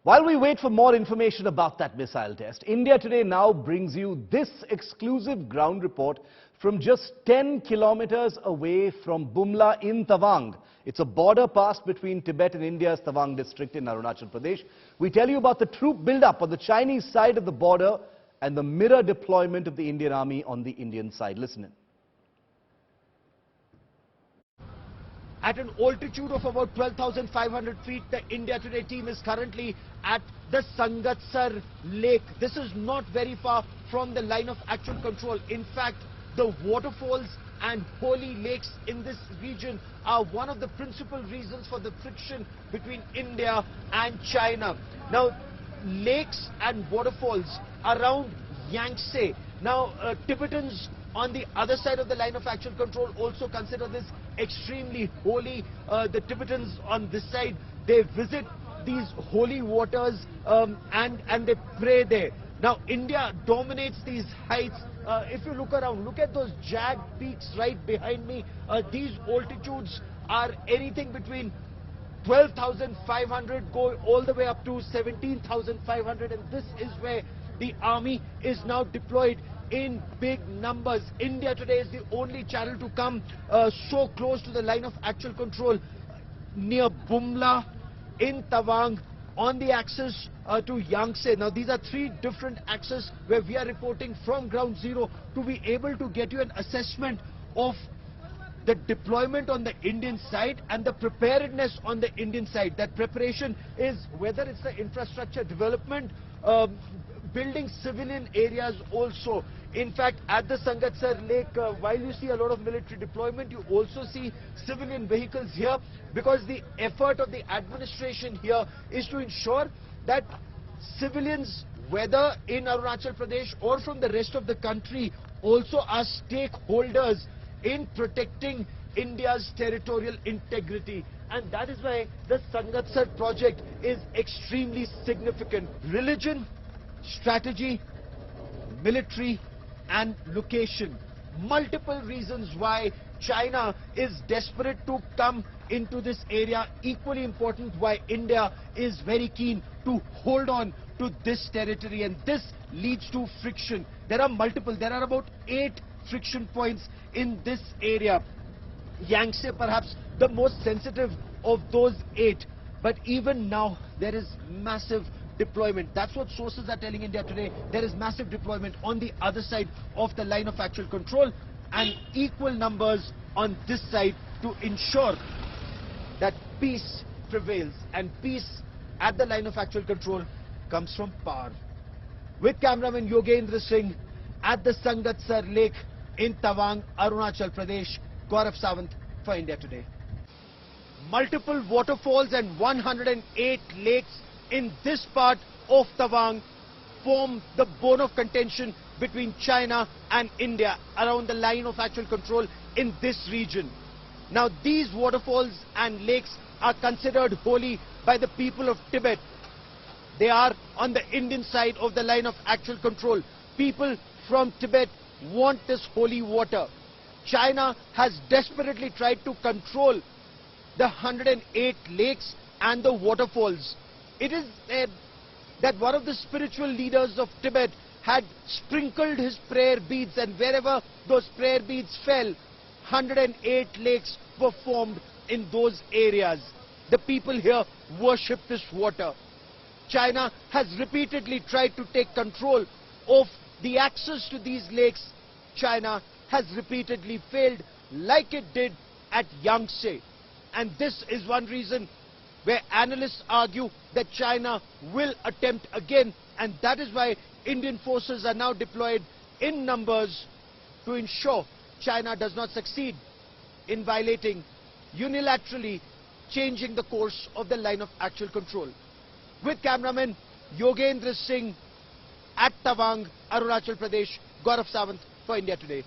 While we wait for more information about that missile test, India Today now brings you this exclusive ground report from just 10 kilometers away from Bumla in Tawang. It's a border pass between Tibet and India's Tawang district in Arunachal Pradesh. We tell you about the troop build-up on the Chinese side of the border and the mirror deployment of the Indian Army on the Indian side. Listen in. At an altitude of about 12,500 feet, the India Today team is currently at the Sangatsar Lake. This is not very far from the line of actual control. In fact, the waterfalls and holy lakes in this region are one of the principal reasons for the friction between India and China. Now, lakes and waterfalls around Yangtse. Now, Tibetans on the other side of the line of actual control also consider this extremely holy. The Tibetans on this side, they visit these holy waters and they pray there. Now, India dominates these heights. If you look around, look at those jagged peaks right behind me. These altitudes are anything between 12,500 go all the way up to 17,500, and this is where the army is now deployed in big numbers. India Today is the only channel to come so close to the line of actual control near Bumla in Tawang on the axis to Yangtse. Now, these are three different axes where we are reporting from ground zero to be able to get you an assessment of the deployment on the Indian side and the preparedness on the Indian side. That preparation is whether it's the infrastructure development, building civilian areas also. In fact, at the Sangatsar Lake, while you see a lot of military deployment, you also see civilian vehicles here, because the effort of the administration here is to ensure that civilians, whether in Arunachal Pradesh or from the rest of the country, also are stakeholders in protecting India's territorial integrity. And that is why the Sangatsar project is extremely significant. Religion, strategy, military and location. Multiple reasons why China is desperate to come into this area. Equally important, why India is very keen to hold on to this territory, and this leads to friction. There are multiple, there are about 8 friction points in this area. Yangtse perhaps the most sensitive of those 8, but even now there is massive deployment. That's what sources are telling India Today. There is massive deployment on the other side of the line of actual control and equal numbers on this side to ensure that peace prevails, and peace at the line of actual control comes from power. With cameraman Yogendra Singh at the Sangatsar Lake in Tawang, Arunachal Pradesh, Gaurav Sawant for India Today. Multiple waterfalls and 108 lakes in this part of Tawang form the bone of contention between China and India around the line of actual control in this region. Now, these waterfalls and lakes are considered holy by the people of Tibet. They are on the Indian side of the line of actual control. People from Tibet want this holy water. China has desperately tried to control the 108 lakes and the waterfalls. It is said that one of the spiritual leaders of Tibet had sprinkled his prayer beads, and wherever those prayer beads fell, 108 lakes were formed in those areas. The people here worship this water. China has repeatedly tried to take control of the access to these lakes. China has repeatedly failed, like it did at Yangtse. And this is one reason where analysts argue that China will attempt again, and that is why Indian forces are now deployed in numbers to ensure China does not succeed in violating, unilaterally changing the course of the line of actual control. With cameraman Yogendra Singh at Tawang, Arunachal Pradesh, Gaurav Sawant for India Today.